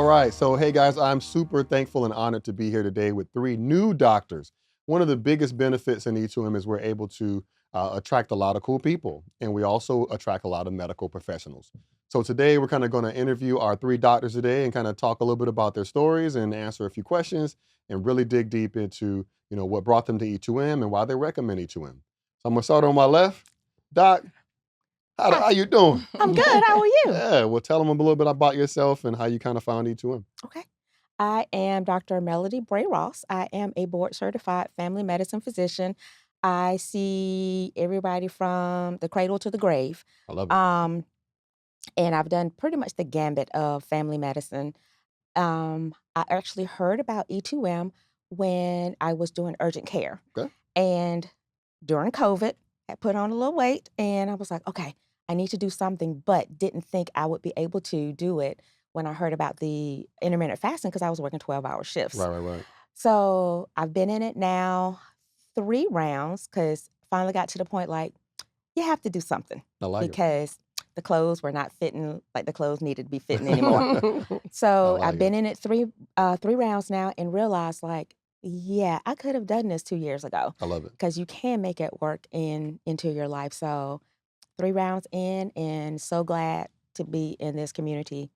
All right, so hey guys, I'm super thankful and honored to be here today with 3 new doctors. One of the biggest benefits in E2M is we're able to attract a lot of cool people, and we also attract a lot of medical professionals. So today we're kind of going to interview our 3 doctors today and kind of talk a little bit about their stories and answer a few questions and really dig deep into, what brought them to E2M and why they recommend E2M. So I'm going to start on my left. Doc, how you doing? I'm good. How are you? Yeah, well, tell them a little bit about yourself and how you kind of found E2M. Okay. I am Dr. Melody Bray-Ross. I am a board-certified family medicine physician. I see everybody from the cradle to the grave. I love it. And I've done pretty much the gambit of family medicine. I actually heard about E2M when I was doing urgent care. Okay. And during COVID, I put on a little weight, and I was like, okay, I need to do something, but didn't think I would be able to do it when I heard about the intermittent fasting because I was working 12-hour shifts. Right. So I've been in it now 3 rounds because finally got to the point like, you have to do something. I like because the clothes were not fitting like the clothes needed to be fitting anymore. So I've been in it 3 rounds now and realized like, yeah, I could have done this 2 years ago. I love it. Because you can make it work into your life. So 3 rounds in, and so glad to be in this community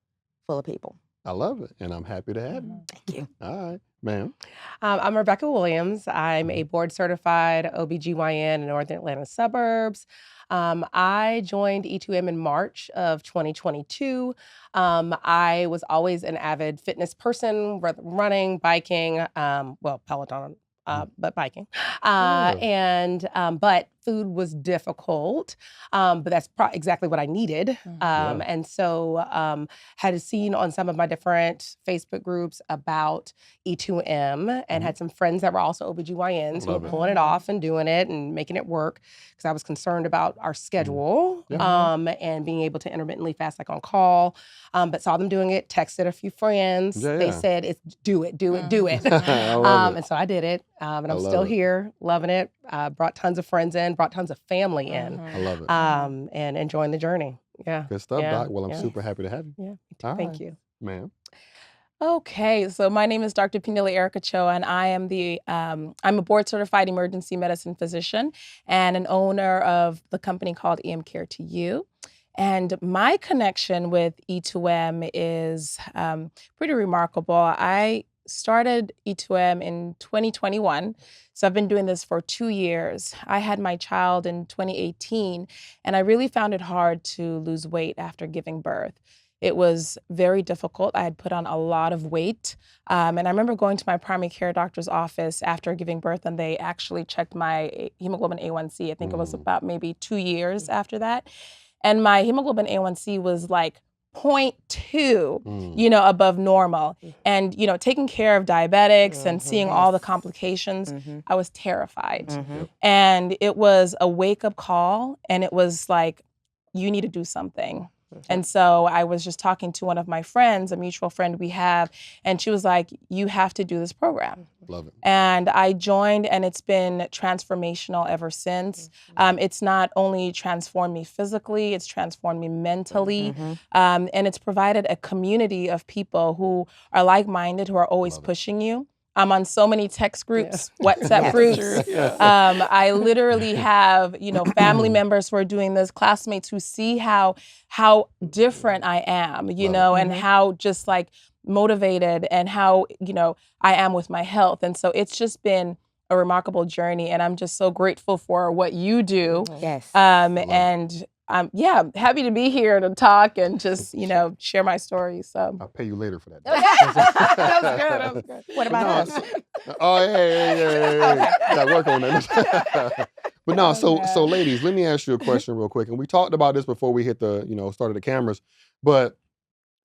full of people. I love it, and I'm happy to have you. Thank you. All right, ma'am. I'm Rebecca Williams. I'm a board-certified OBGYN in Northern Atlanta suburbs. I joined E2M in March of 2022. I was always an avid fitness person, running, biking, Peloton, but biking. But food was difficult, but that's exactly what I needed. And so had seen on some of my different Facebook groups about E2M and had some friends that were also OBGYNs who were pulling it off and doing it and making it work because I was concerned about our schedule and being able to intermittently fast like on call. But saw them doing it, texted a few friends. They said, do it. And so I did it. And I'm still here, loving it. Brought tons of friends in, brought tons of family in. I love it. And enjoying the journey. Yeah. Good stuff, Doc. Well, I'm super happy to have you. Yeah. Thank you. Ma'am. Okay, so my name is Dr. Phinid Erica Cho, and I am I'm a board-certified emergency medicine physician and an owner of the company called EM Care to You. And my connection with E2M is pretty remarkable. I started E2M in 2021, so I've been doing this for 2 years. I had my child in 2018, and I really found it hard to lose weight after giving birth. It was very difficult. I had put on a lot of weight. And I remember going to my primary care doctor's office after giving birth, and they actually checked my hemoglobin A1C. I think it was about maybe 2 years after that. And my hemoglobin A1C was like 0.2, above normal. And, taking care of diabetics and seeing all the complications, I was terrified. And it was a wake-up call, and it was like, you need to do something. And so I was just talking to one of my friends, a mutual friend we have, and she was like, you have to do this program. Love it. And I joined, and it's been transformational ever since. It's not only transformed me physically, it's transformed me mentally, and it's provided a community of people who are like-minded, who are always pushing you. I'm on so many text groups, WhatsApp groups. I literally have, family members who are doing this, classmates who see how different I am, and how just like motivated and how, I am with my health. And so it's just been a remarkable journey, and I'm just so grateful for what you do. Yes. And I'm happy to be here to talk and just, share my story. So I'll pay you later for that. That was good. What about us? Oh, yeah. Gotta work on that. But no, so ladies, let me ask you a question real quick. And we talked about this before we hit the, started the cameras, but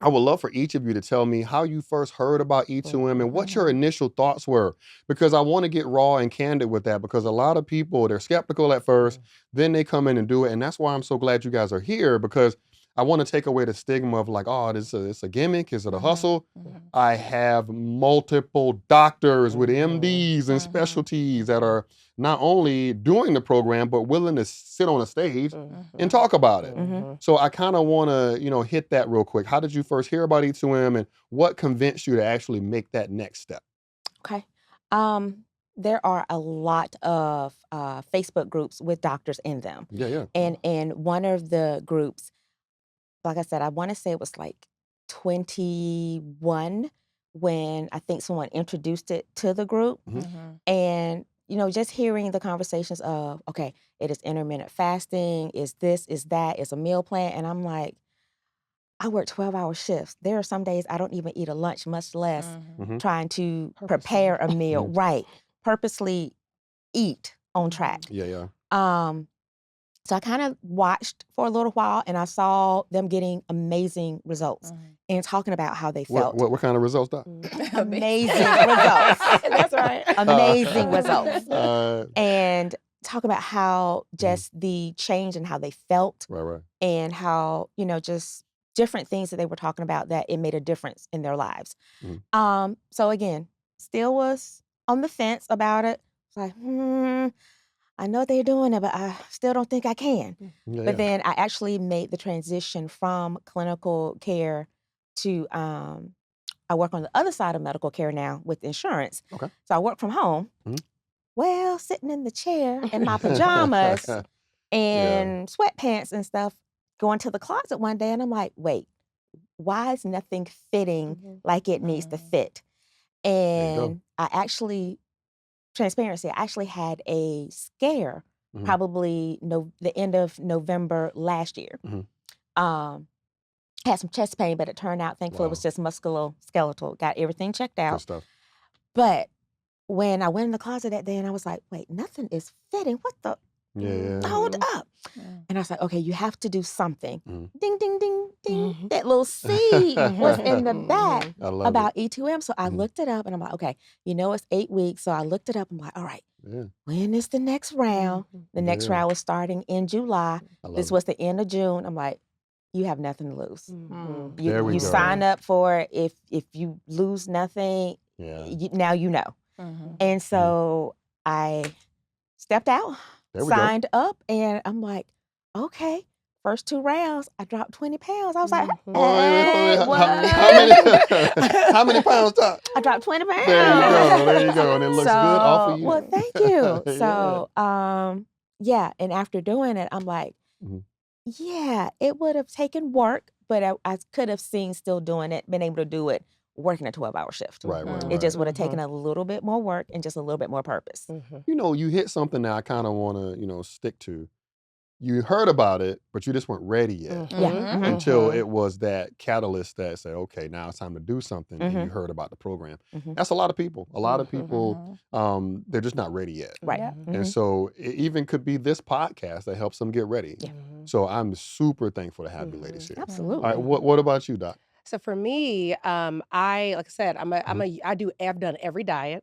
I would love for each of you to tell me how you first heard about E2M and what your initial thoughts were, because I want to get raw and candid with that, because a lot of people, they're skeptical at first, then they come in and do it. And that's why I'm so glad you guys are here, because I want to take away the stigma of like, oh, it's a gimmick. Is it a hustle? I have multiple doctors with MDs and specialties that are not only doing the program, but willing to sit on a stage and talk about it. So I kind of want to, hit that real quick. How did you first hear about E2M and what convinced you to actually make that next step? Okay. There are a lot of Facebook groups with doctors in them. Yeah. And in one of the groups, like I said, I want to say it was like 21 when I think someone introduced it to the group. And, just hearing the conversations of, okay, it is intermittent fasting, is this, is that, is a meal plan. And I'm like, I work 12-hour shifts. There are some days I don't even eat a lunch, much less trying to prepare a meal. Right. Purposely eat on track. Yeah. So I kind of watched for a little while and I saw them getting amazing results and talking about how they felt. What kind of results, Doc? Amazing results. That's right. Amazing results. And talk about how just the change and how they felt. Right. And how, just different things that they were talking about that it made a difference in their lives. So again, still was on the fence about it. It's like, I know they're doing it, but I still don't think I can. But then I actually made the transition from clinical care to, I work on the other side of medical care now with insurance. Okay. So I work from home. Well, sitting in the chair in my pajamas and sweatpants and stuff, going to the closet one day and I'm like, wait, why is nothing fitting like it needs to fit? And I actually, transparency, I actually had a scare probably the end of November last year. Had some chest pain, but it turned out, thankfully, it was just musculoskeletal. Got everything checked out. Good stuff. But when I went in the closet that day and I was like, wait, nothing is fitting. What the? Hold up. And I was like, okay, you have to do something. Ding, ding, ding, ding. That little seed was in the back about E2M. So I looked it up and I'm like, okay, it's 8 weeks. So I looked it up. I'm like, all right, when is the next round? The next round was starting in July. This was the end of June. I'm like, you have nothing to lose. You sign up for it. If you lose nothing, now you know. And so I stepped out. Signed up and I'm like, okay, first 2 rounds, I dropped 20 pounds. I was like, how many pounds, Doc? I dropped 20 pounds. There you go. And it looks good off of you. Well, thank you. So, and after doing it, I'm like, it would have taken work, but I could have seen still doing it, been able to do it working a 12-hour shift. Right. It just would have taken a little bit more work and just a little bit more purpose. You hit something that I kind of want to, stick to. You heard about it, but you just weren't ready yet. Until it was that catalyst that said, okay, now it's time to do something. And you heard about the program. That's a lot of people. A lot of people, they're just not ready yet. Right. And so it even could be this podcast that helps them get ready. So I'm super thankful to have you ladies here. Absolutely. All right, what about you, Doc? So for me, like I said, I've done every diet.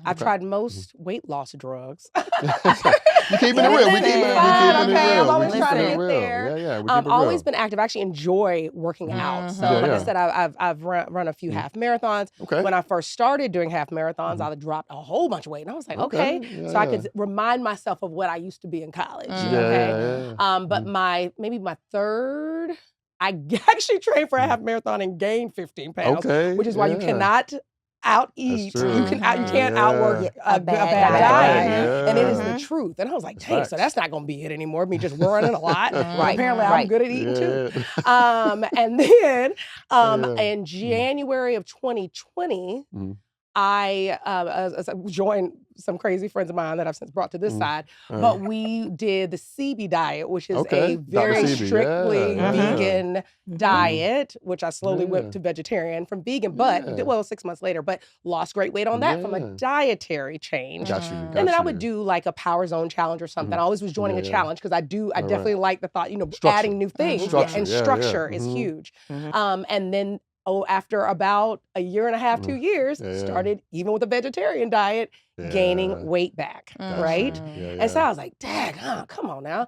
I've tried most weight loss drugs. You keeping it real. We keeping it real. I'm always trying to get there. Yeah. I've always been active. I actually enjoy working out. So like I said, I've run a few half marathons. Okay. When I first started doing half marathons, I dropped a whole bunch of weight. And I was like, okay. So I could remind myself of what I used to be in college. But my third, I actually trained for a half marathon and gained 15 pounds, which is why you cannot out-eat. You can't outwork a bad diet. And it is the truth. And I was like, dang, so that's not going to be it anymore. Me just running a lot. Apparently I'm good at eating too. And then in January of 2020, I joined some crazy friends of mine that I've since brought to this side, but we did the CB diet, which is a very strictly vegan diet, which I slowly went to vegetarian from vegan, but 6 months later, but lost great weight on that from a dietary change. Got you. And then I would do like a Power Zone challenge or something. I always was joining a challenge because I definitely like the thought, adding new things. And structure is huge. And then after about a year and a half, 2 years, started even with a vegetarian diet, gaining weight back, Gotcha. right? Yeah, And so yeah. I was like, dang, come on now.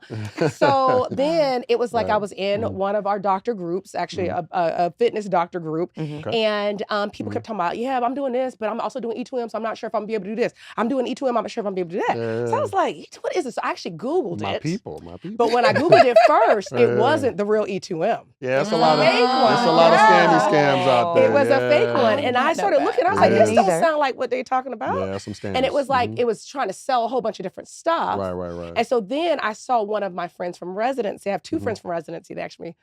So then it was like I Right. was in one of our doctor groups, actually Mhm. a fitness doctor group, Mhm. Okay. and people kept talking about, yeah, I'm doing this, but I'm also doing E2M, so I'm not sure if I'm gonna be able to do this. I'm doing E2M, I'm not sure if I'm gonna be able to do that. So I Yeah. was like, what is this? So I actually Googled My it. people, my people. But when I Googled it first, it Yeah. wasn't the real E2M. Yeah, it's It a was lot of fake one. there's a lot of Yeah. scams out there. It was a fake Yeah. one. I And did I not know started looking, I was I like, this didn't don't either. sound like what they're talking about. Yeah, some scams. And it was like, Mhm. it was trying to sell a whole bunch of different stuff. Right. And so then I saw one of my friends from residency. I have two Mhm. friends from residency that actually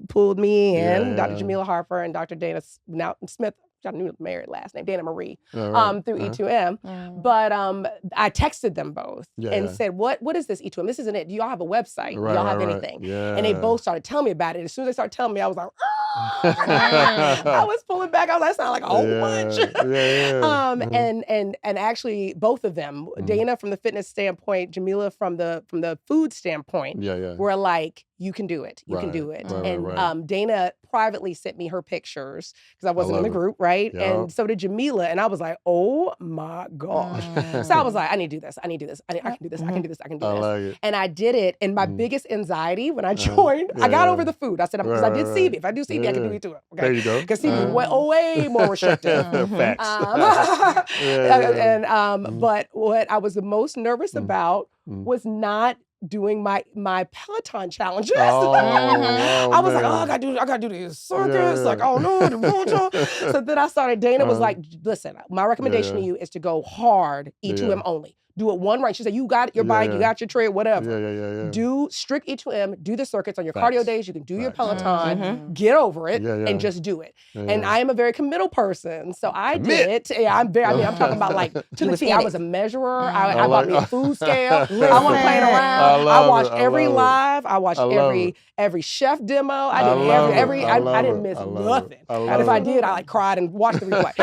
pulled me in, Yeah, Dr. yeah. Jamila Harper and Dr. Dana now Smith, which I knew the married last name, Dana Marie, All right. through Uh-huh. E2M. But I texted them both Yeah, and yeah. said, what is this E2M? This isn't it. Do y'all have a website? Do y'all have anything? Yeah. And they both started telling me about it. As soon as they started telling me, I was like, I was pulling back. I was like, that sounds like a whole bunch. Yeah. And actually both of them, Dana from the fitness standpoint, Jamila from the food standpoint, Yeah. were like, you can do it. You can do it. And Dana privately sent me her pictures because I wasn't in the love it. group, right? Yup. And so did Jamila. And I was like, oh my gosh. So I was like, I need to do this. I can do this. I can do this. I can do this. I can do I this. like it. And I did it. And my biggest anxiety when I joined, I got over the food. I said, because I did CB. If I do CB, I can do Yeah. E2M. Okay. There you go. Because CB is way more restrictive. Facts. But what I was the most nervous about was not doing my Peloton challenges. I was like, oh, I gotta do these circuits. Like, oh no, the mojo. So then I started. Dana was like, listen, my recommendation to you is to go hard, E2M only. Do it one right. She said, you got your bike, you got your tread, whatever. Yeah. Do strict E2M, do the circuits on your Facts. cardio days. You can do your Facts. Peloton, get over it, Yeah. and just do it. Yeah. And I am a very committal person, so I Commit. did it. Yeah, I'm talking about like to You the was T. in I it. was a measurer. I I bought like- me a food scale. I wasn't Listen. playing I around. love I watched it. I every love it. live. I watched I love every chef demo. I I did love it. every. I I love didn't it. miss I love it. nothing. I And if love I it. did, I like cried and watched the replay.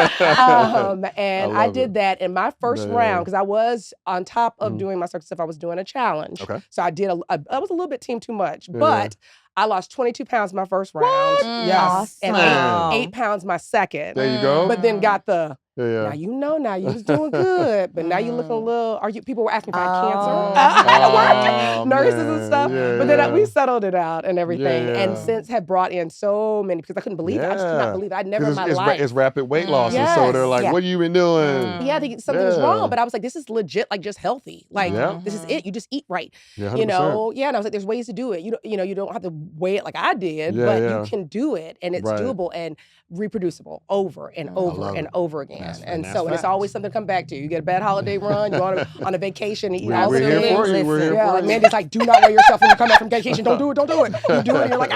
And I I love did it. that in my first Yeah. round because I was on top of doing my circuit stuff. I was doing a challenge. Okay. So I did. I was a little bit team too much, Yeah. but I lost 22 pounds my first round. Yes, and Awesome. 8 pounds my second. There you go. But then got the. Yeah. Now now you was doing good, but now you looking a little. People were asking if I had Oh. cancer. Oh, Nurses and man. stuff. Yeah, But then yeah. we settled it out and everything, and Yeah. since have brought in so many because I couldn't believe it. I just could Yeah. not believe it. I'd never in 'Cause my it's, life. it's rapid weight loss, and so they're like, Yes. "What you been doing?" Yeah, they, something was Yeah. wrong, but I was like, this is legit, like just healthy. Like Yeah. this is it. You just eat right. Yeah, 100%. You know, yeah. And I was like, there's ways to do it. You don't have to weigh it like I did, Yeah, but yeah. you can do it, and it's Right. doable and reproducible over and over love and it. over again. That's- and that's so, and it's facts. always something to come back to. You get a bad holiday run, you're on a vacation, and eat We're all the here for things. you. We're here Yeah, for like you. Mandy's like, do not weigh yourself when you come back from vacation. Don't do it. You do it, and you're like,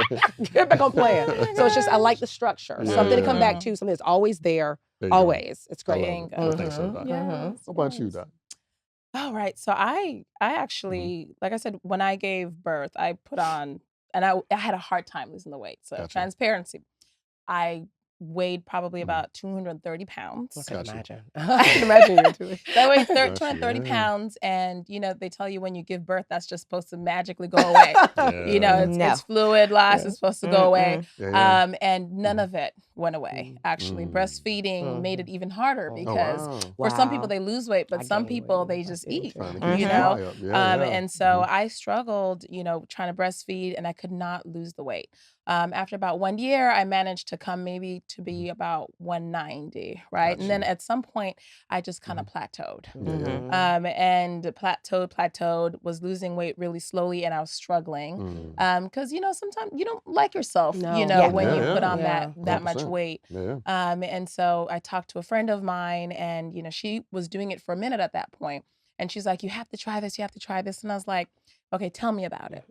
get back on plan. So it's just, I like the structure. Yeah, Something to come yeah. back to, something that's always there, There you go. always. It's I great. love Being, it. I think so, Doc. Yes, What about you, yes. Doc? All right. So I actually, like I said, when I gave birth, I put on, and I had a hard time losing the weight. So Gotcha. transparency, I weighed probably about 230 pounds. I can Gotcha. imagine. I can imagine you too. So I weighed Gotcha, 230 yeah. pounds, and they tell you when you give birth, that's just supposed to magically go away. No. It's fluid loss. Yeah. It's supposed to go away. Yeah. And none of it went away. Actually, breastfeeding made it even harder Oh, because wow. for some people Wow. they lose weight, but I some gained weight people and they I just gained eat. Trying to weight. keep You the know? supply up. Yeah, yeah. And so I struggled, trying to breastfeed, and I could not lose the weight. After about 1 year, I managed to come maybe to be about 190, right? And then Gotcha. at some point, I just kind of plateaued. Yeah. And plateaued, was losing weight really slowly, and I was struggling. Because, sometimes you don't like yourself, No. Yeah. when you Yeah, put on yeah. that much 100%. weight. Yeah. And so I talked to a friend of mine, and, she was doing it for a minute at that point. And she's like, you have to try this. You have to try this. And I was like, okay, tell me about it.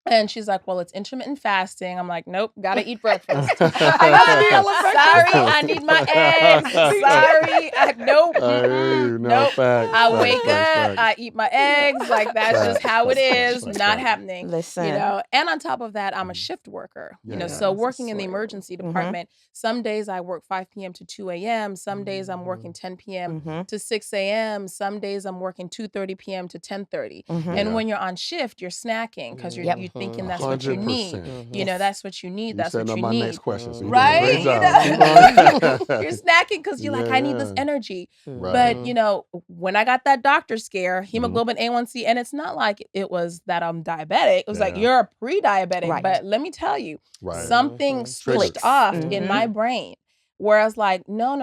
And she's like, well, it's intermittent fasting. I'm like, nope, gotta eat breakfast. I gotta be able to Sorry, I need my eggs. Sorry, nope. I hear you. No, Nope. facts, I facts, wake facts, up, I eat my eggs. Like that's just Facts, how it facts, is. facts, Not facts. happening. Listen. And on top of that, I'm a shift worker. Yeah. So Yes, working in the swear. emergency department, some days I work 5 p.m. to 2 a.m. Some days I'm working 10 p.m. to 6 a.m. Some days I'm working 2:30 p.m. to 10:30. Mhm. And Yeah. when you're on shift, you're snacking because Yep. you thinking that's what you need. 100%. You know, that's what you need. You That's what setting up you my need. next question. So you're Right? doing a great You job. Keep know? on. You're snacking because you're like, I need this Yeah. energy. Right. But, you know, when I got that doctor scare, Mhm. hemoglobin A1C, and it's not like it was that I'm diabetic. It was like, Yeah. you're a pre-diabetic. Right. But let me tell you, Right. something switched Clicks. off Mhm. in my brain. Where I was like, no.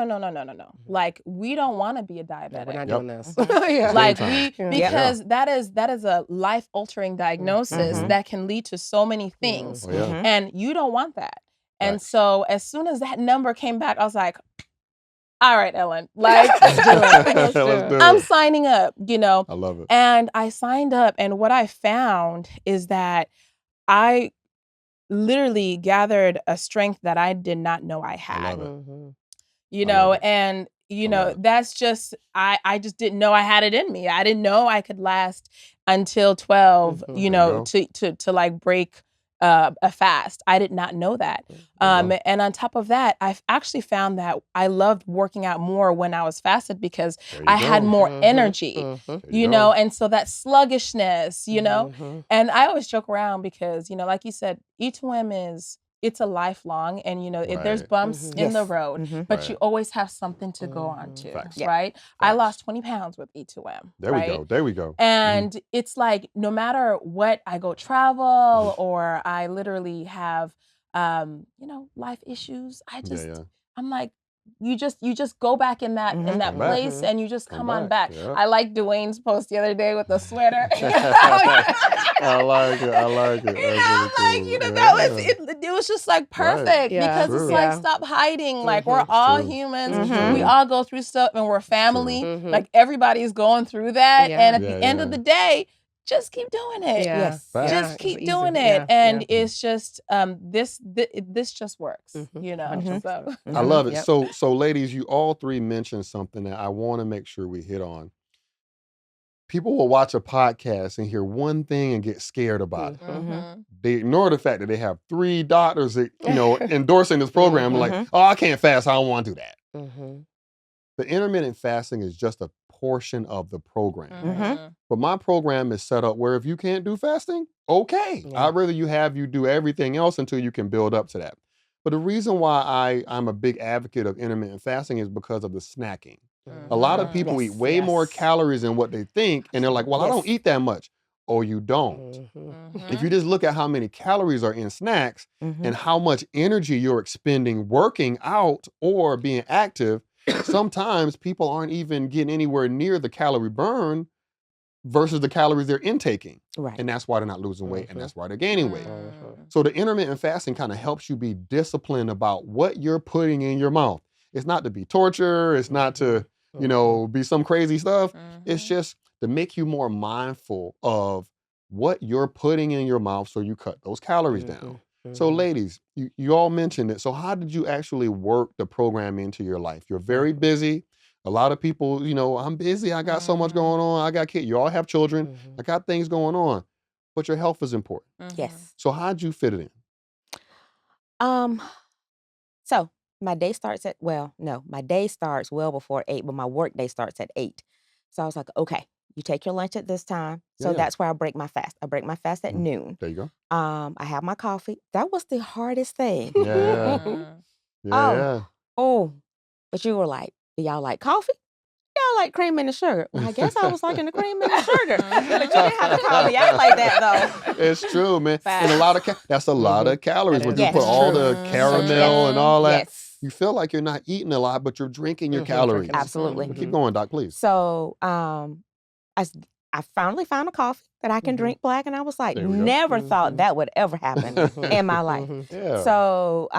Like, we don't want to be a diabetic. We're not Yep. doing this. Yeah. Like time. because that is a life-altering diagnosis Mhm. that can lead to so many things. Oh, yeah. Mhm. And you don't want that. And Facts. so as soon as that number came back, I was like, all right, Ellen, like Let's do it. Let's do I'm it. signing up, you know. I love it. And I signed up, and what I found is that I literally gathered a strength that I did not know I I had. love it. You I know, love it. and you I know, love it. that's just I just didn't know I had it in me. I didn't know I could last until 12, Mhm. you There know, you to like break a fast. I did not know that. There you go. And on top of that, I've actually found that I loved working out more when I was fasted because There you I had go. more energy, There you you know, go. and so that sluggishness, you know, and I always joke around because, you know, like you said, E2M it's a lifelong, and you know, there's Right. bumps in the Yes. road, Mhm. but Right. you always have something to go on to, Facts. Yeah. right? I Facts. lost 20 pounds with E2M, There right? we go. There we go. And it's like no matter what, I go travel or I literally have, you know, life issues. Yeah. I'm like, you just go back in that Mhm. Come back. place and you just come on back. Yeah. I like Dwayne's post the other day with the sweater. I like it. I like it. You That's know, really like, cool. you know, that was Yeah. it was just like Right. perfect Yeah. because True. it's like, Yeah. stop hiding. Like, we're all True. humans. Mhm. We all go through stuff and we're family. Mhm. Like, everybody's going through that. Yeah. And at Yeah, the end of yeah. the day, just keep doing it. Yeah. Yes. Facts. Yeah, Just it's keep easy. doing it. Yeah. And Yeah. it's just this just works, Mhm. you know. 100%. So I love it. Yep. So ladies, you all three mentioned something that I want to make sure we hit on. People will watch a podcast and hear one thing and get scared about it. mhm. They ignore the fact that they have 3 doctors that, endorsing this program. Like, oh, I can't fast. I don't want to do that. Mhm. The intermittent fasting is just a portion of the program. Mhm. But my program is set up where if you can't do fasting, okay. Yeah. I'd rather you do everything else until you can build up to that. But the reason why I'm a big advocate of intermittent fasting is because of the snacking. A lot of people eat Yes. way more Yes. calories than what they think, and they're like, well, I don't Yes. eat that much. Oh, you don't. Mhm. If you just look at how many calories are in snacks Mhm. and how much energy you're expending working out or being active, sometimes people aren't even getting anywhere near the calorie burn versus the calories they're intaking. Right. And that's why they're not losing weight, and that's why they're gaining weight. So the intermittent fasting kind of helps you be disciplined about what you're putting in your mouth. It's not to be torture. It's not to, be some crazy stuff. It's just to make you more mindful of what you're putting in your mouth so you cut those calories down. So ladies, you all mentioned it. So how did you actually work the program into your life? You're very busy. A lot of people, I'm busy. I got so much going on. I got kids. You all have children. I got things going on. But your health is important. Yes. So how'd you fit it in? So my day starts my day starts well before 8, but my work day starts at 8. So I was like, okay, you take your lunch at this time. So Yeah. that's where I break my fast. I break my fast at noon. There you go. I have my coffee. That was the hardest thing. Yeah. Yeah. Oh, but you were like, do y'all like coffee? Y'all like cream and the sugar. Well, I guess I was liking the cream and the sugar. But you didn't have to call me out like that, though. It's true, man. And a lot of that's a lot of calories when you Yes. put all True. the So caramel and all that. Yes. You feel like you're not eating a lot, but you're drinking your calories. Absolutely. Keep going, Doc, please. So I finally found a coffee that I can drink black, and I was like, There we go. never thought that would ever happen in my life. Yeah. So,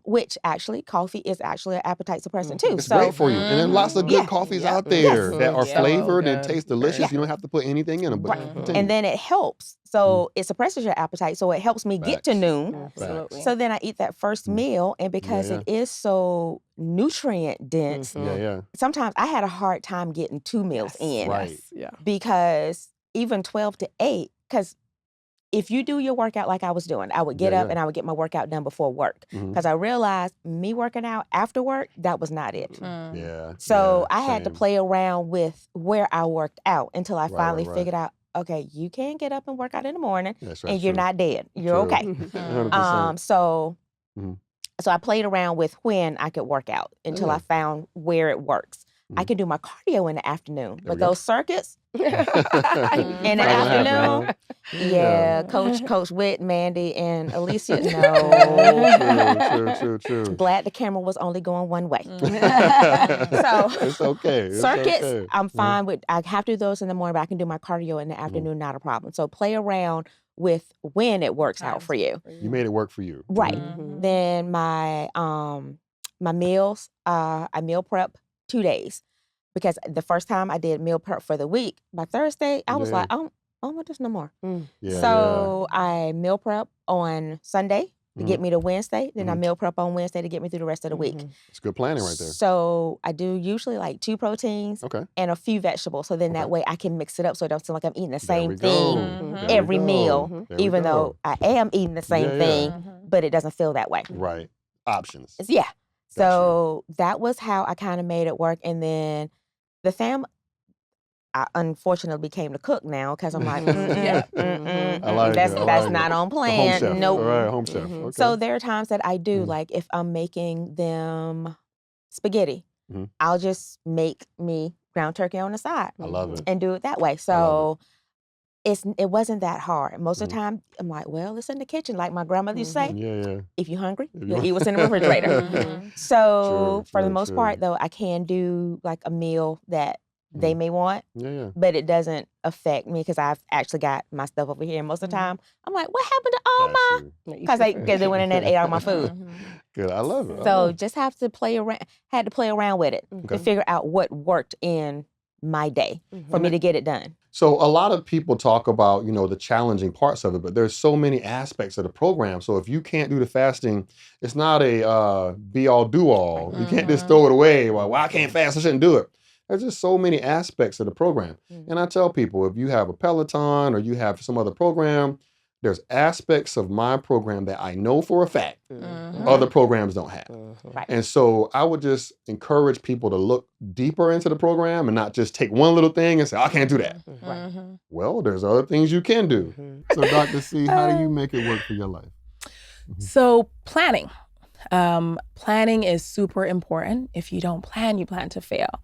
which actually, coffee is actually an appetite suppressant too. It's So great for you. And then lots of good Yeah. coffees Yeah. out there Yes. that are Yeah. flavored and Good. taste delicious. Yeah. You don't have to put anything in them. But Right. continue. And then it helps. So it suppresses your appetite. So it helps me get to Facts. noon. Absolutely. So then I eat that first meal, and because Yeah. it is so nutrient dense, Yeah. sometimes I had a hard time getting 2 meals in. Right. Yeah. Because even 12 to 8, because if you do your workout like I was doing, I would get up and I would get my workout done before work. Because I realized me working out after work, that was not it. Yeah. So yeah, I had to same. play around with where I worked out until I finally right. figured out, okay, you can get up and work out in the morning, That's and you're true. not dead. You're True. okay. 100%. So Mhm. I played around with when I could work out until Yeah. I found where it works. I Mhm. can do my cardio in the afternoon, There we but go. those circuits in the Not gonna happen, afternoon, huh? yeah, Coach Witt, Mandy, and Alicia, True. Glad the camera was only going one way. So So it's okay. It's circuits, okay. I'm fine with. I have to do those in the morning, but I can do my cardio in the afternoon, not a problem. So play around with when it works out for you. You made it work for you. Right. Mhm. Then my my meals, I meal prep 2 days because the first time I did meal prep for the week, by Thursday I was Yeah. like, I don't want this no more. Yeah. So I meal prep on Sunday to get me to Wednesday. Then I meal prep on Wednesday to get me through the rest of the week. It's good planning right there. So I do usually like 2 proteins Okay. and a few vegetables. So then that way I can mix it up so it don't seem like I'm eating the There same we thing go. There we every go. meal, There we even go. though I am eating the same Yeah. thing, but it doesn't feel that way. Right. Options. Yeah. Got So that was how I kind of made it work. And then the I unfortunately became the cook now because I'm like, I like that's it. I like not it. on The home plan. chef. Nope. All right, home chef. Okay. So there are times that I do, Mhm. like if I'm making them spaghetti, Mhm. I'll just make me ground turkey on the side I love it. and do it that way. So it wasn't that hard. Most of the Mhm. time, I'm like, well, it's in the kitchen. Like my grandmother used to say, Yeah. if you're hungry, If you you'll want- eat what's in the refrigerator. So for the True, most true. part, though, I can do like a meal that they may want, Yeah. but it doesn't affect me because I've actually got my stuff over here. And most of the time, I'm like, what happened to all Got my? you. Because they went in there and ate all my food. Good. I love it. I So love it. just had to play around with it Okay. to figure out what worked in my day for me to get it done. So a lot of people talk about, the challenging parts of it, but there's so many aspects of the program. So if you can't do the fasting, it's not a be all do all. You can't just throw it away. Well, I can't fast. I shouldn't do it. There's just so many aspects of the program. And I tell people, if you have a Peloton or you have some other program, there's aspects of my program that I know for a fact other programs don't have. Right. And so I would just encourage people to look deeper into the program and not just take one little thing and say, I can't do that. Right. Well, there's other things you can do. So Dr. C, how do you make it work for your life? So planning. Planning is super important. If you don't plan, you plan to fail.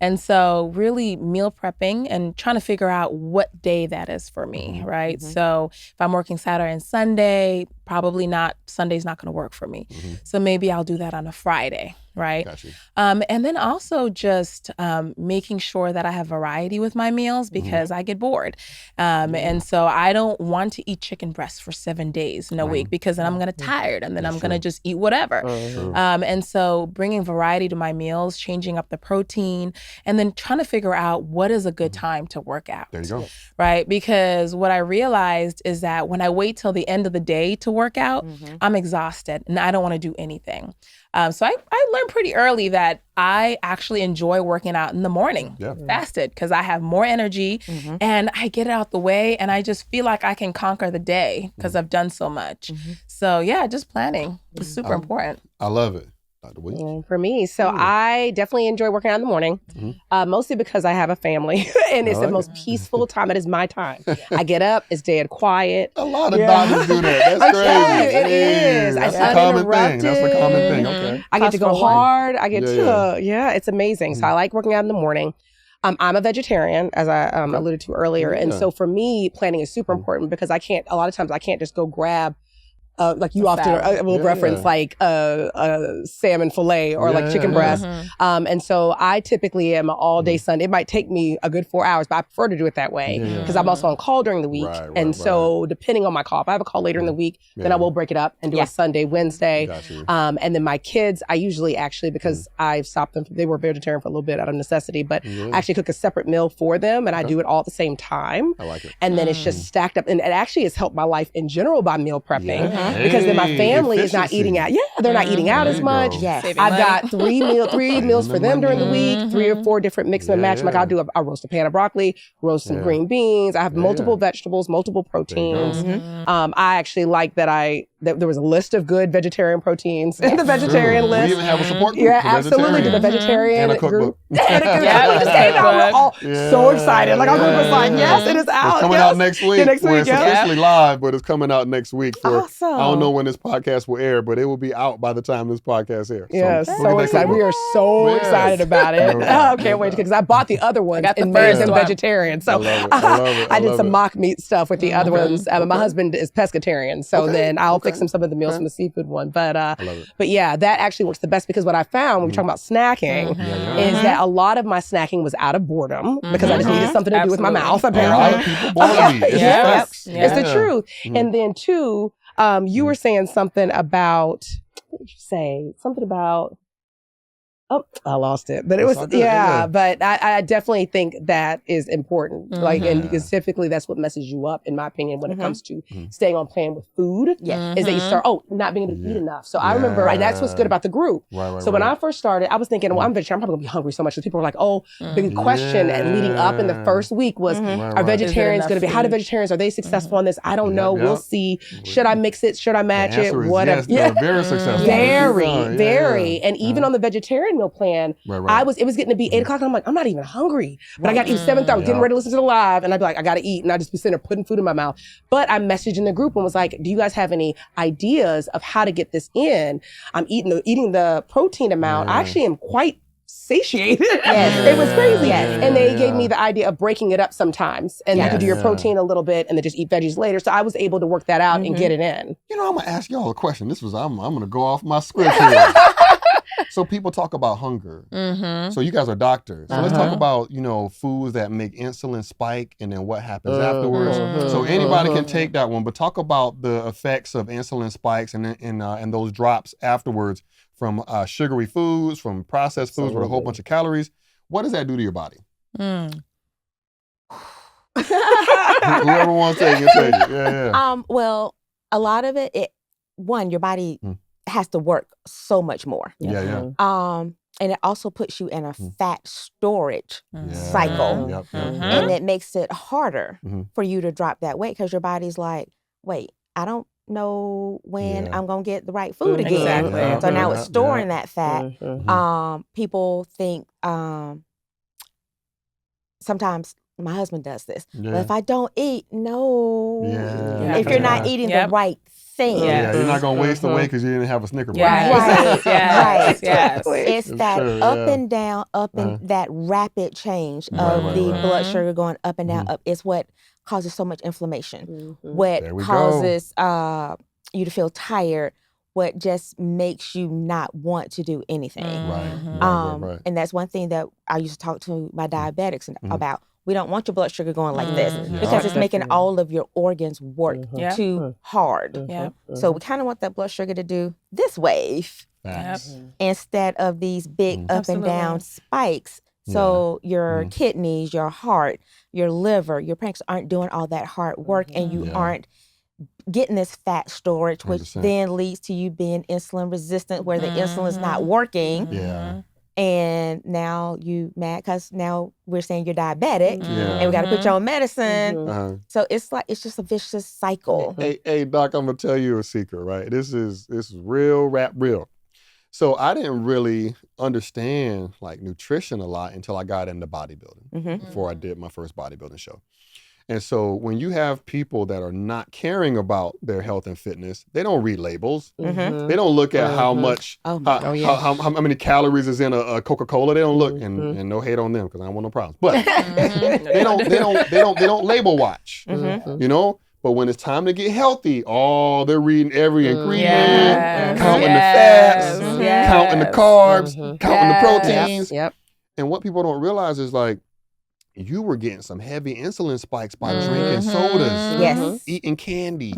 And so really meal prepping and trying to figure out what day that is for me, right? So if I'm working Saturday and Sunday, probably not, Sunday's not gonna work for me. So maybe I'll do that on a Friday, right? Got you. And then also just making sure that I have variety with my meals because I get bored. And so I don't want to eat chicken breast for 7 days in a week because then I'm gonna tired and then I'm gonna just eat whatever. And so bringing variety to my meals, changing up the protein, and then trying to figure out what is a good time to work out. There you go. Right? Because what I realized is that when I wait till the end of the day to work out, I'm exhausted and I don't want to do anything. So I learned pretty early that I actually enjoy working out in the morning, fasted, because I have more energy and I get it out the way and I just feel like I can conquer the day because I've done so much. So yeah, just planning is super important. I love it. Dr. Williams. For me, so I definitely enjoy working out in the morning, mostly because I have a family and it's the most peaceful time. It is my time. I get up, it's dead quiet. A lot of doctors do that. That's crazy. It is. That's I a common thing. That's a uninterrupted. common thing. Okay. I get to go Plus for one. hard. I get Yeah, to, it's amazing. So I like working out in the morning. I'm a vegetarian, as I alluded to earlier. And Yeah. so for me, planning is super important because a lot of times I can't just go grab like you often will reference like a salmon fillet or like chicken breast. And so I typically am an all day Sunday. It might take me a good 4 hours, but I prefer to do it that way because I'm also on call during the week. Right, So depending on my call, if I have a call later in the week, then I will break it up and do a Sunday, Wednesday. Got you. And then my kids, I usually actually, because I've stopped them, they were vegetarian for a little bit out of necessity, but I actually cook a separate meal for them and I do it all at the same time. I like it. And then it's just stacked up. And it actually has helped my life in general by meal prepping because then my family is not eating out. Yeah, they're not eating out There as you much. go. Yes. I've got three meals for them during the week, 3 or 4 different mix and match. Like I'll do a roast a pan of broccoli, roast some green beans. I have multiple vegetables, multiple proteins. I actually like that there was a list of good vegetarian proteins in the vegetarian We list. even have a support group Yeah, for absolutely. The vegetarians. vegetarian And a cookbook. group. Yeah, we just came out. We're all so excited. Like our group was like, yes, it is out. It's coming out next week. Yeah, next week, It's officially live, but it's coming out next week. Awesome. I don't know when this podcast will air, but it will be out by the time this podcast airs. Yes, look at so that excited. We cookbook. are so Yes. excited about it. No I doubt, can't no wait doubt. because I bought the other ones got the and made first them one. vegetarian. So I love it. I love it. I did love some it. mock meat stuff with the other ones. My Okay. husband is pescatarian, so Okay. then I'll fix Okay. him some of the meals Okay. from the seafood one. But I love it. but yeah, that actually works the best because what I found when we're talking about snacking Yeah, is that a lot of my snacking was out of boredom because I just needed something to do with my Absolutely. mouth. A lot Apparently, of people bore me. It's Yeah. facts. Yeah. it's the truth. Mhm. And then two, you were saying something about what did you say? Something about. Oh, I lost it. But it It's was, all good, yeah. but I definitely think that is important. Like, and Mhm. because typically that's what messes you up, in my opinion, when it comes to Mhm. staying on plan with food, Yeah. is that you start, not being able to eat Yeah. enough. So I remember, and that's what's good about the group. Right. So when I first started, I was thinking, well, I'm vegetarian, I'm probably gonna be hungry so much. So people were like, oh, the question leading up in the first week was, are vegetarians going to be, how do vegetarians, are they successful on this? I don't know. We'll see. Should I mix it? Should I match it? Whatever. Yes, they're very successful. Very. And even on the vegetarian meal plan, it was getting to be 8 o'clock and I'm like, I'm not even hungry. But I got to eat 7:30. I was getting ready to listen to the live and I'd be like, I got to eat. And I'd just be sitting there putting food in my mouth. But I messaged in the group and was like, do you guys have any ideas of how to get this in? I'm eating the protein amount. I actually am quite satiated. Yes. It was crazy. Yes. And they gave me the idea of breaking it up sometimes. And you could do your Yeah. protein a little bit and then just eat veggies later. So I was able to work that out and get it in. You know, I'm gonna ask y'all a question. I'm gonna go off my script here. So people talk about hunger. So you guys are doctors. So let's talk about, foods that make insulin spike and then what happens afterwards. So anybody can take that one, but talk about the effects of insulin spikes and those drops afterwards from sugary foods, from processed foods with a whole bunch of calories. What does that do to your body? Whoever wants to take it. Yeah. Well, a lot of it, your body has to work so much more. Yeah. And it also puts you in a fat storage cycle. Yep. And it makes it harder for you to drop that weight because your body's like, wait, I don't know when I'm going to get the right food again. Exactly. So now it's storing that fat. People think sometimes my husband does this. Well, if I don't eat, if you're not eating the right thing. You're not going to waste the weight because you didn't have a Snicker bar. Right. Exactly. It's that up and down, and that rapid change of the blood sugar going up and down. Up is what causes so much inflammation. What causes you to feel tired. What just makes you not want to do anything. Right. And that's one thing that I used to talk to my diabetics about. We don't want your blood sugar going like this because it's making all of your organs work too hard. So we kind of want that blood sugar to do this wave instead of these big up and down spikes. So your kidneys, your heart, your liver, your pancreas aren't doing all that hard work and you aren't getting this fat storage, which 100%. then leads to you being insulin resistant where the insulin is not working. And now you mad because now we're saying you're diabetic and we got to put you on medicine. So it's just a vicious cycle. Hey, Doc, I'm gonna tell you a secret, right? This is real rap real. So I didn't really understand like nutrition a lot until I got into bodybuilding before I did my first bodybuilding show. And so when you have people that are not caring about their health and fitness, they don't read labels. They don't look at how much, how many calories is in a Coca-Cola. They don't look, and no hate on them because I don't want no problems. But they don't label watch, But when it's time to get healthy, they're reading every ingredient, counting the fats, counting the carbs, counting the proteins. And what people don't realize is like, you were getting some heavy insulin spikes by drinking sodas, eating candy,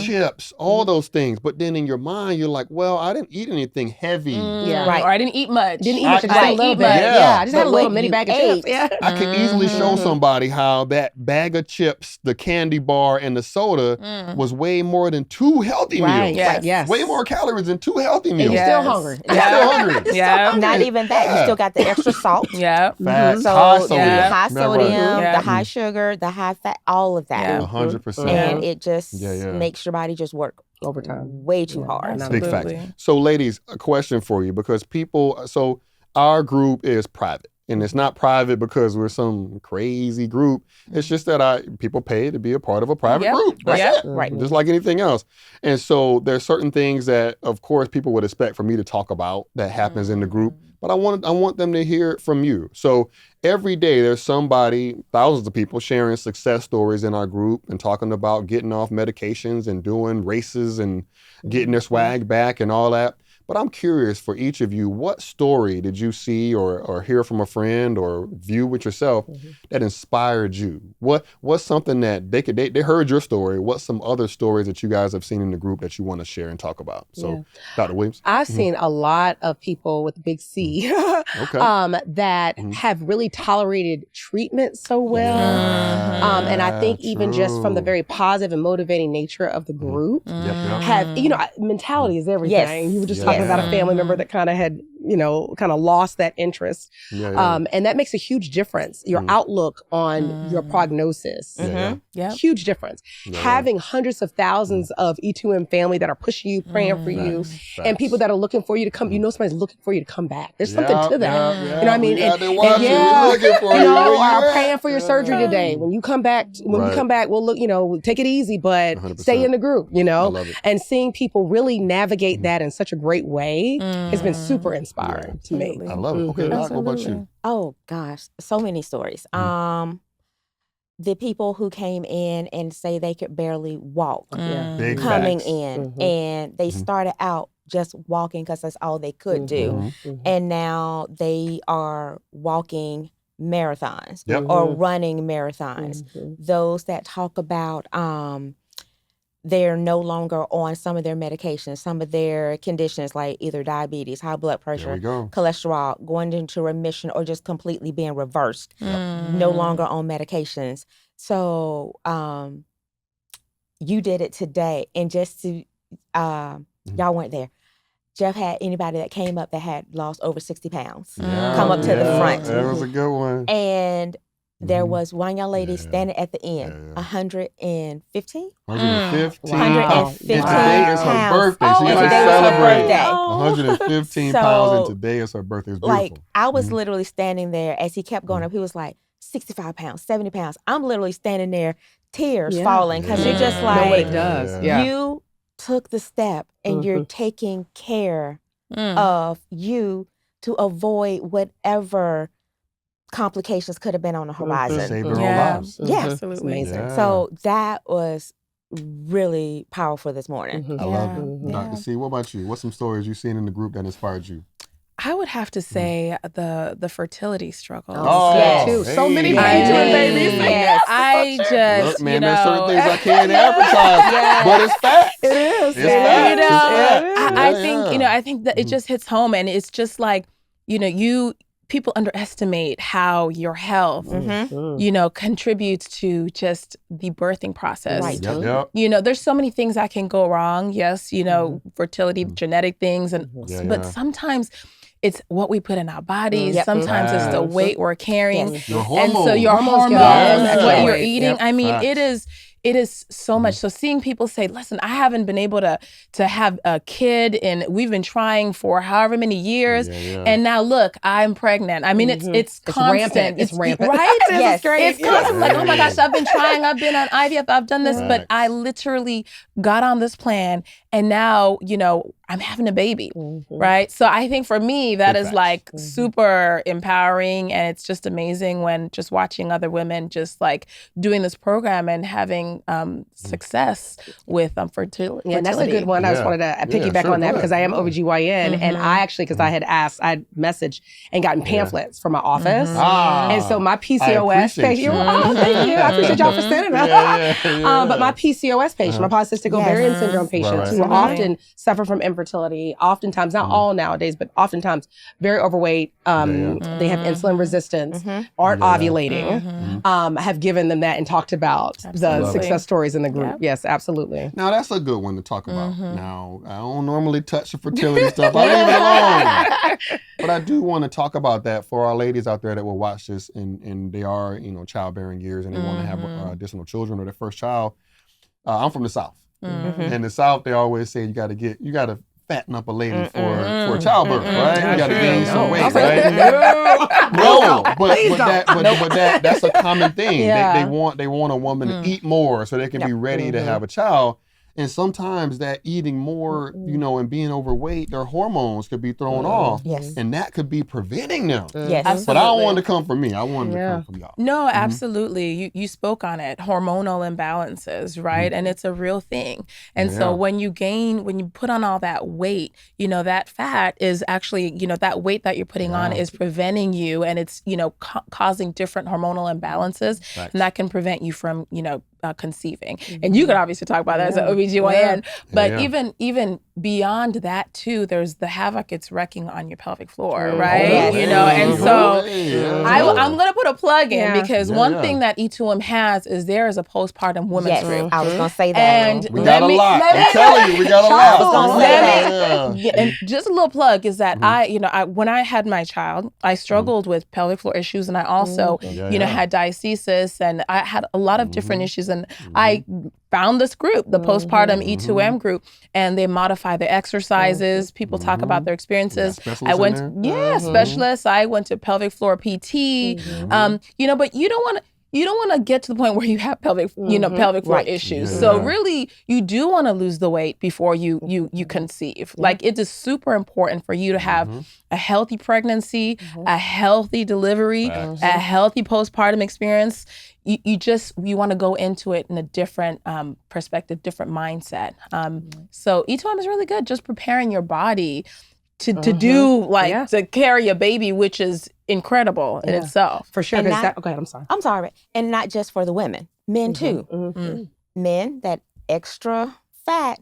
chips, all those things. But then in your mind, you're like, well, I didn't eat anything heavy. Or I didn't eat much. Didn't eat much. I didn't eat much. I just had a little what mini you bag of ate. chips. I could easily show somebody how that bag of chips, the candy bar, and the soda was way more than 2 healthy meals. Yes. Way more calories than 2 healthy meals. And you're still hungry. You're still hungry. Not even that. You still got the extra salt. Facts. So High sodium. high sodium, Yeah. the high sugar, the high fat, all of that. 100%. And it just makes your body just work Overtime. way too Yeah, hard. Big facts. Absolutely. So, ladies, a question for you, because so our group is private. And it's not private because we're some crazy group. It's just that people pay to be a part of a private Yep. group. That's Yep. it. Right. Just like anything else. And so there's certain things that, of course, people would expect for me to talk about that happens in the group. But I want them to hear it from you. So every day there's somebody, thousands of people sharing success stories in our group and talking about getting off medications and doing races and getting their swag back and all that. But I'm curious for each of you, what story did you see or hear from a friend or view with yourself that inspired you? What's something that they heard your story? What's some other stories that you guys have seen in the group that you want to share and talk about? So, Dr. Williams. I've seen a lot of people with big C that have really tolerated treatment so well. And I think even just from the very positive and motivating nature of the group have, mentality is everything. Yes. You were just talking about a family member that kind of had, kind of lost that interest. And that makes a huge difference. Your outlook on your prognosis. Huge difference. Having hundreds of thousands of E2M family that are pushing you, praying for you, and people that are looking for you to come, somebody's looking for you to come back. There's something to that. You know what I mean? Or praying for your surgery today. When you come back, we'll look, take it easy, but 100%. stay in the group, I love it. and seeing people really navigate that in such a great way has been super inspiring to me. I love it. Okay, Doc, what about you? Oh gosh, so many stories. The people who came in and say they could barely walk Big coming facts. in, and they started out just walking because that's all they could do, and now they are walking marathons or running marathons. Those that talk about they're no longer on some of their medications, some of their conditions like either diabetes, high blood pressure, cholesterol, going into remission or just completely being reversed, no longer on medications. So you did it today. And just to, y'all weren't there. Jeff had anybody that came up that had lost over 60 pounds come up to the front. That was a good one. And there was one young lady standing at the end, 115? 115 Wow. pounds. And today is her pounds. birthday. Oh, She and got to today was her celebrate. birthday. 115 pounds and today is her birthday. It's beautiful. Like, I was literally standing there as he kept going up. He was like, 65 pounds, 70 pounds. I'm literally standing there, tears falling, because you're just like, know what it does. You took the step and you're taking care of you to avoid whatever complications could have been on the horizon. Save their own lives. Yeah. Absolutely. Amazing. So that was really powerful this morning. I love it. Dr. C, what about you? What's some stories you've seen in the group that inspired you? I would have to say the fertility struggle. Too. So many babies. Yes. I just, Look, man, there's certain things I can't advertise, but it's facts. It is. It's facts. I think that it just hits home, and it's just like, people underestimate how your health, contributes to just the birthing process. Right. Yep. There's so many things that can go wrong. Yes, fertility, genetic things, but sometimes it's what we put in our bodies. Sometimes it's the weight we're carrying. Your hormones. And so your hormones, what you're eating. I mean, it is so much. So seeing people say, listen, I haven't been able to have a kid, and we've been trying for however many years. And now look, I'm pregnant. I mean, it's constant. It's rampant. Right? Yes. It's constant. Like, oh my gosh, I've been trying. I've been on IVF. I've done this, but I literally got on this plan, and now, I'm having a baby, right? So I think for me, that is like super empowering, and it's just amazing when just watching other women just like doing this program and having success with fertility. Yeah, and that's a good one. I just wanted to piggyback on that because I am OBGYN, and I actually, because I had messaged and gotten pamphlets from my office, and so my PCOS patient. Thank you. I appreciate y'all for sending them. But my PCOS patient, my polycystic ovarian syndrome patients, who often suffer from infertility, oftentimes, not all nowadays, but oftentimes very overweight, they have insulin resistance, aren't ovulating, have given them that and talked about the success stories in the group. Yes, absolutely. Now, that's a good one to talk about. Now, I don't normally touch the fertility stuff. I leave it alone. But I do want to talk about that for our ladies out there that will watch this and they are, childbearing years and they want to have additional children or their first child. I'm from the South. In the South, they always say you got to fatten up a lady for childbirth, right? You got to gain some weight, right? No, but that's a common thing. They want a woman to eat more so they can be ready to have a child. And sometimes that eating more, and being overweight, their hormones could be thrown off. Yes. And that could be preventing them. Yes. Absolutely. But I don't want it to come from me. I want it to come from y'all. No, absolutely. You spoke on it. Hormonal imbalances, right? And it's a real thing. And so when you put on all that weight, that fat is actually, that weight that you're putting on is preventing you, and it's, causing different hormonal imbalances. Right. And that can prevent you from, conceiving. And you could obviously talk about that as an OBGYN. But even beyond that too, there's the havoc it's wrecking on your pelvic floor, right? And so I'm going to put a plug in because one thing that E2M has is there is a postpartum women's group. I was going to say that. And we got a lot. I'm telling you, we got a lot. And just a little plug is that I when I had my child, I struggled with pelvic floor issues, and I also, had diastasis, and I had a lot of different issues, and I found this group, the postpartum E2M group, and they modify the exercises. People talk about their experiences. I went, specialists. I went to pelvic floor PT. But you don't want to get to the point where you have pelvic floor issues. Yeah. So really, you do want to lose the weight before you conceive. Like, it is super important for you to have a healthy pregnancy, a healthy delivery, a healthy postpartum experience. You want to go into it in a different perspective, different mindset. So E2M is really good, just preparing your body to do to carry a baby, which is incredible in itself. For sure. And Okay, I'm sorry. I'm sorry. And not just for the women, men too. Men, that extra fat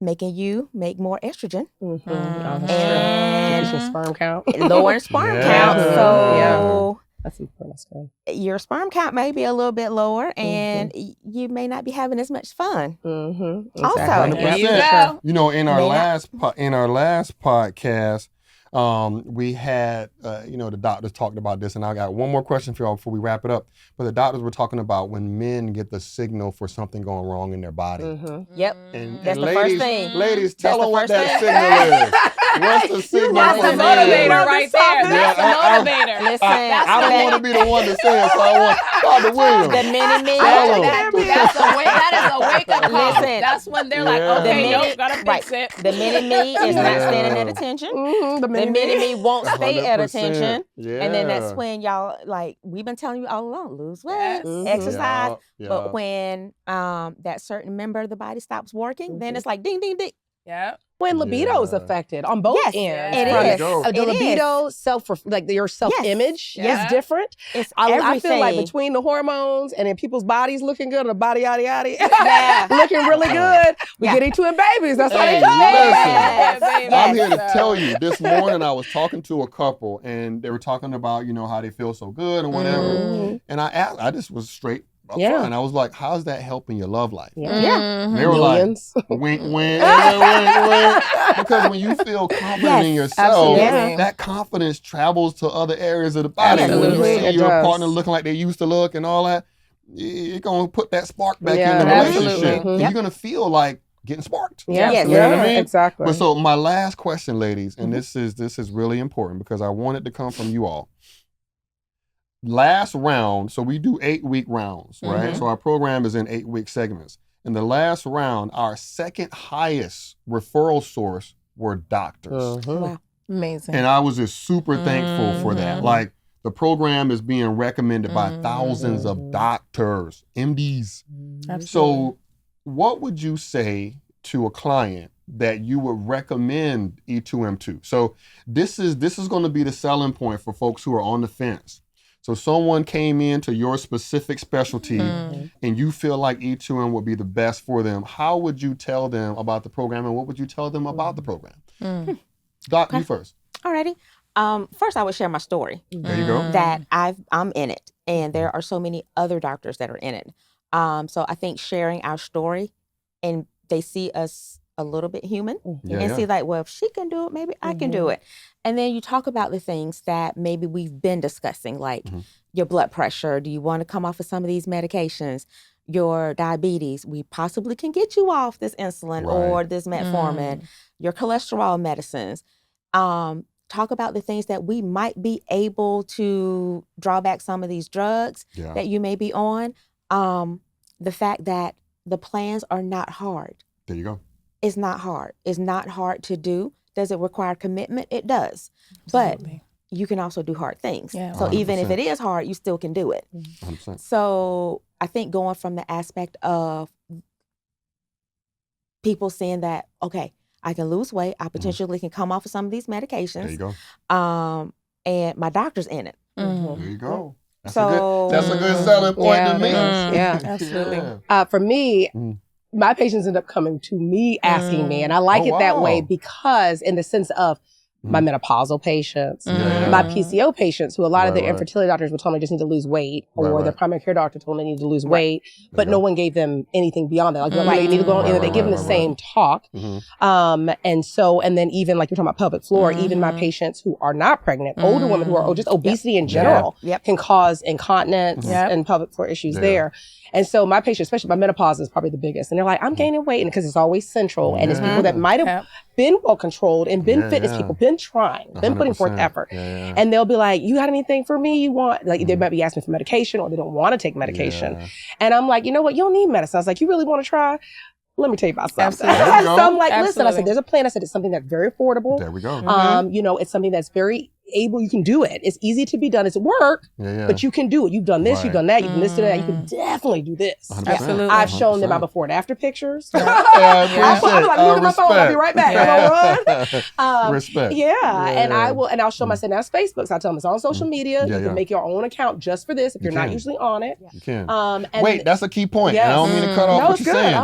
making you make more estrogen. And your sperm count. Lowering sperm count. So that's important. That's good. your sperm count may be a little bit lower, and you may not be having as much fun. Also, 100%. In our last podcast, we had the doctors talked about this, and I got one more question for y'all before we wrap it up. But the doctors were talking about when men get the signal for something going wrong in their body. Yep. And That's the ladies, first thing. Ladies, tell That's them the what first that thing. signal is. What's the signal That's for a men? motivator right there. That's a motivator. Listen, I don't want to be the one to say it, so I want Dr. Williams. the mini-me. That is a wake-up call. Listen. That's when they're like, okay, The nope, gotta fix it. The mini-me is not standing at attention. The mini-me won't stay at 100%. attention. Yeah. And then that's when y'all, we've been telling you all along, lose weight, exercise. Yeah. But when that certain member of the body stops working, then it's like ding, ding, ding. Yeah. When libido is affected on both ends. It is. The libido, your self-image is different. It's I feel like everything. between the hormones and then people's bodies looking good, or the body yada yada, looking really good, we get E2M babies. That's how they Listen, go. I'm here to tell you, this morning I was talking to a couple, and they were talking about, how they feel so good and whatever. And I just was straight up front. And I was like, how's that helping your love life? They were Millions. like, wink, wink, wink. Because when you feel confident in yourself, that confidence travels to other areas of the body. Absolutely. When you see It your does. partner looking like they used to look and all that, you're going to put that spark back in the relationship. And you're going to feel like getting sparked. You know what I mean? Exactly. But so my last question, ladies, and this is really important because I want it to come from you all. Last round, so we do 8-week rounds, right? So our program is in 8-week segments. In the last round, our second highest referral source were doctors. Wow. Amazing. And I was just super thankful for that. Like, the program is being recommended by thousands of doctors, MDs. Absolutely. So what would you say to a client that you would recommend E2M to? So this is going to be the selling point for folks who are on the fence. So someone came into your specific specialty and you feel like E2M would be the best for them. How would you tell them about the program, and what would you tell them about the program? Doc, you first. Alrighty. First, I would share my story. There you go. That I'm in it, and there are so many other doctors that are in it. So I think sharing our story, and they see us a little bit human, and see like, well, if she can do it, maybe I can do it. And then you talk about the things that maybe we've been discussing, like your blood pressure. Do you want to come off of some of these medications? your diabetes, we possibly can get you off this insulin or this metformin, your cholesterol medicines. Talk about the things that we might be able to draw back some of these drugs that you may be on. The fact that the plans are not hard. There you go. It's not hard. It's not hard to do. Does it require commitment? It does. Absolutely. But you can also do hard things. Yeah. So 100%. Even if it is hard, you still can do it. 100%. So I think going from the aspect of people saying that, okay, I can lose weight. I potentially can come off of some of these medications. There you go. And my doctor's in it. There you go. That's a good selling point to me. Yeah, absolutely. For me, my patients end up coming to me asking me, and I like it that way because in the sense of my menopausal patients, my PCO patients, who a lot of the infertility doctors would tell me just need to lose weight, or their primary care doctor told me they need to lose weight, but no one gave them anything beyond that. Like, you need to go on, they give them the same talk. And then even like you're talking about pelvic floor, even my patients who are not pregnant, older women who are, or just obesity in general, can cause incontinence and pelvic floor issues there. And so my patients, especially my menopause, is probably the biggest. And they're like, I'm gaining weight, and because it's always central, and it's people that might have been well controlled and been fitness people, been trying, been putting forth effort. And they'll be like, you got anything for me you want? Like they might be asking for medication, or they don't want to take medication. And I'm like, you know what? You don't need medicine. I was like, you really want to try? Let me tell you about something. So I'm like, listen, I said, there's a plan. I said, it's something that's very affordable. There we go. You know, it's something that's very able, you can do it. It's easy to be done. It's work, but you can do it. You've done this, you've done that, you've done this, that. You can definitely do this. 100%. Absolutely. I've shown them my before and after pictures. I appreciate I'm like, look at my phone, I'll be right back. Respect. And I'll show them, I said, now it's Facebook. So I tell them it's on social media. You can make your own account just for this if you're not usually on it. You can. Wait, that's a key point. And I don't mean to cut off what you're saying.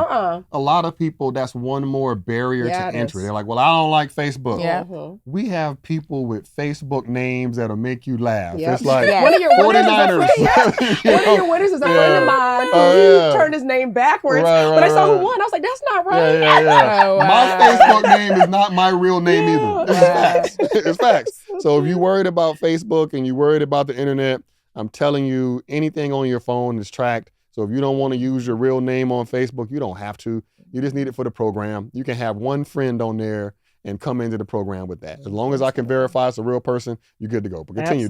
A lot of people, that's one more barrier to entry. They're like, well, I don't like Facebook. We have people with Facebook names that'll make you laugh. It's like one of your 49ers. One of your winners is a friend of mine who turned his name backwards. But I saw who won. I was like, that's not right. Oh, wow. My Facebook name is not my real name either. It's facts. It's facts. So if you're worried about Facebook and you're worried about the internet, I'm telling you, anything on your phone is tracked. So if you don't want to use your real name on Facebook, you don't have to. You just need it for the program. You can have one friend on there and come into the program with that. As long as I can verify it's a real person, you're good to go. But continue,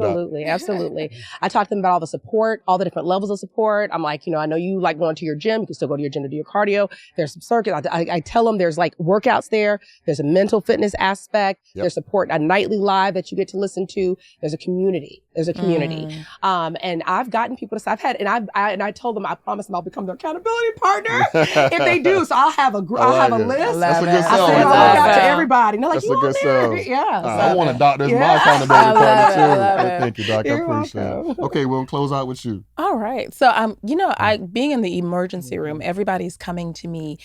Absolutely. I talk to them about all the support, all the different levels of support. I'm like, I know you like going to your gym. You can still go to your gym to do your cardio. There's some circuits. I tell them there's like workouts there. There's a mental fitness aspect. There's support, a nightly live that you get to listen to. There's a community. And I've gotten people to, I told them, I promise them I'll become their accountability partner if they do. So I'll have a list. That's a good sell. I send it out to everybody. And they're like, that's a good sell. Yeah. I want to doc this my accountability partner too. Thank you, Doc. I appreciate it. Okay, we'll close out with you. All right. So I being in the emergency room, everybody's coming to me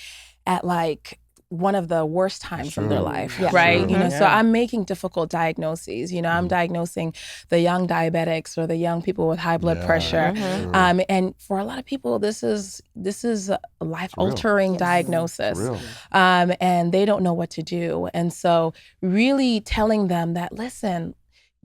at like one of the worst times of their life, right? So I'm making difficult diagnoses. I'm diagnosing the young diabetics or the young people with high blood pressure. And for a lot of people, this is a life-altering diagnosis. And they don't know what to do. And so really telling them that, listen,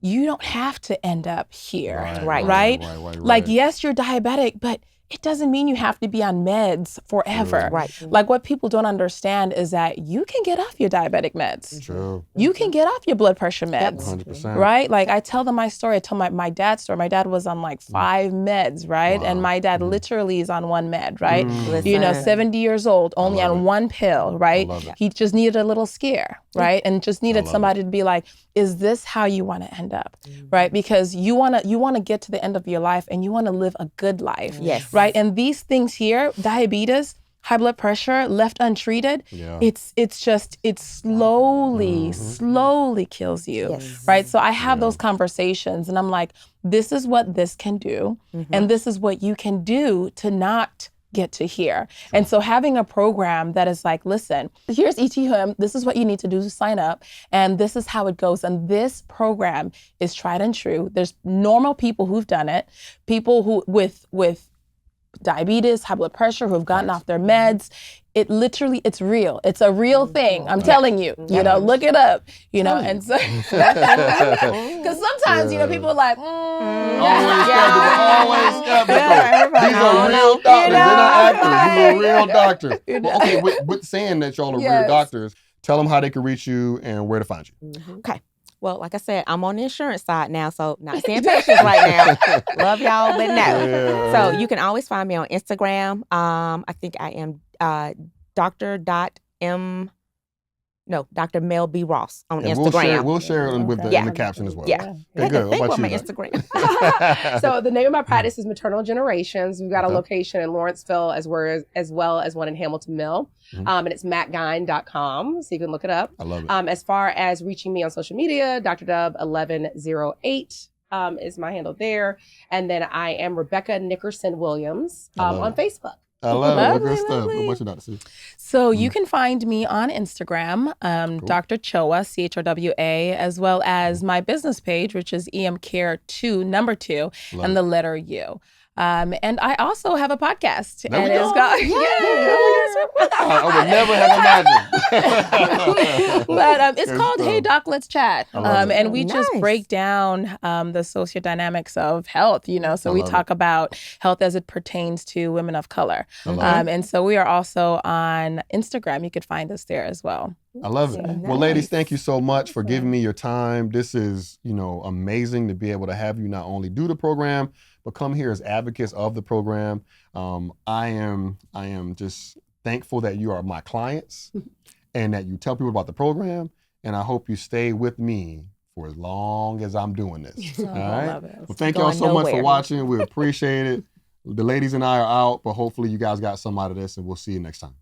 you don't have to end up here, right? Like, yes, you're diabetic, but it doesn't mean you have to be on meds forever. Like what people don't understand is that you can get off your diabetic meds. You can get off your blood pressure meds, 100%. right? Like I tell them my story. I tell my dad's story. My dad was on like 5 meds, right? And my dad literally is on one med, right? 70 years old, only on one pill, right? He just needed a little scare, right? And just needed somebody to be like, is this how you want to end up, right? Because you want to get to the end of your life and you want to live a good life, right? And these things here, diabetes, high blood pressure, left untreated, it slowly kills you, right? So I have those conversations and I'm like, this is what this can do, and this is what you can do to not get to here. And so having a program that is like, listen, here's E2M, this is what you need to do to sign up, and this is how it goes. And this program is tried and true. There's normal people who've done it, people who with diabetes, high blood pressure, who have gotten off their meds. It's real. It's a real thing. I'm telling you, look it up, and so, because sometimes, people are like, always skeptical. These are real doctors. They're not doctors. We were real doctors. You know? Well, okay, with saying that y'all are real Yes. doctors, tell them how they can reach you and where to find you. Okay. Well, like I said, I'm on the insurance side now, so not seeing patients right now. Love y'all, but no. Yeah. So you can always find me on Instagram. I think I am Dr. Mel B. Ross on And Instagram. we'll share it with Yeah. in the caption as well. Yeah. Okay, good. What Think about on my you, Doc? Instagram. So the name of my practice is Maternal Generations. We've got a Okay. location in Lawrenceville as well as one in Hamilton Mill. Mhm. And it's mattgyn.com, so you can look it up. I love it. As far as reaching me on social media, Dr. Dub 1108 is my handle there. And then I am Rebecca Nickerson Williams I love on it. Facebook. I love it. What Lovely, good stuff. lovely. What about you, Dr. C? So you can find me on Instagram, Dr. Chowa, CHRWA, as well as my business page, which is EM Care 2, number 2, Love and it. the letter U. And I also have a podcast. There we and go. it's got I would never have imagined. But it's Good called Hey stuff. Doc, Let's Chat. I love it. And we just Nice. break down the sociodynamics of health, So I we love talk about health as it pertains to women of color. I love it. And so we are also on Instagram. You could find us there as well. I love it. Nice. Well, ladies, thank you so much for giving me your time. This is, amazing to be able to have you not only do the program, but come here as advocates of the program. I am just thankful that you are my clients and that you tell people about the program. And I hope you stay with me for as long as I'm doing this. All right. Love it. Well, thank y'all Going so much for nowhere. watching. We appreciate it. The ladies and I are out, but hopefully you guys got some out of this, and we'll see you next time.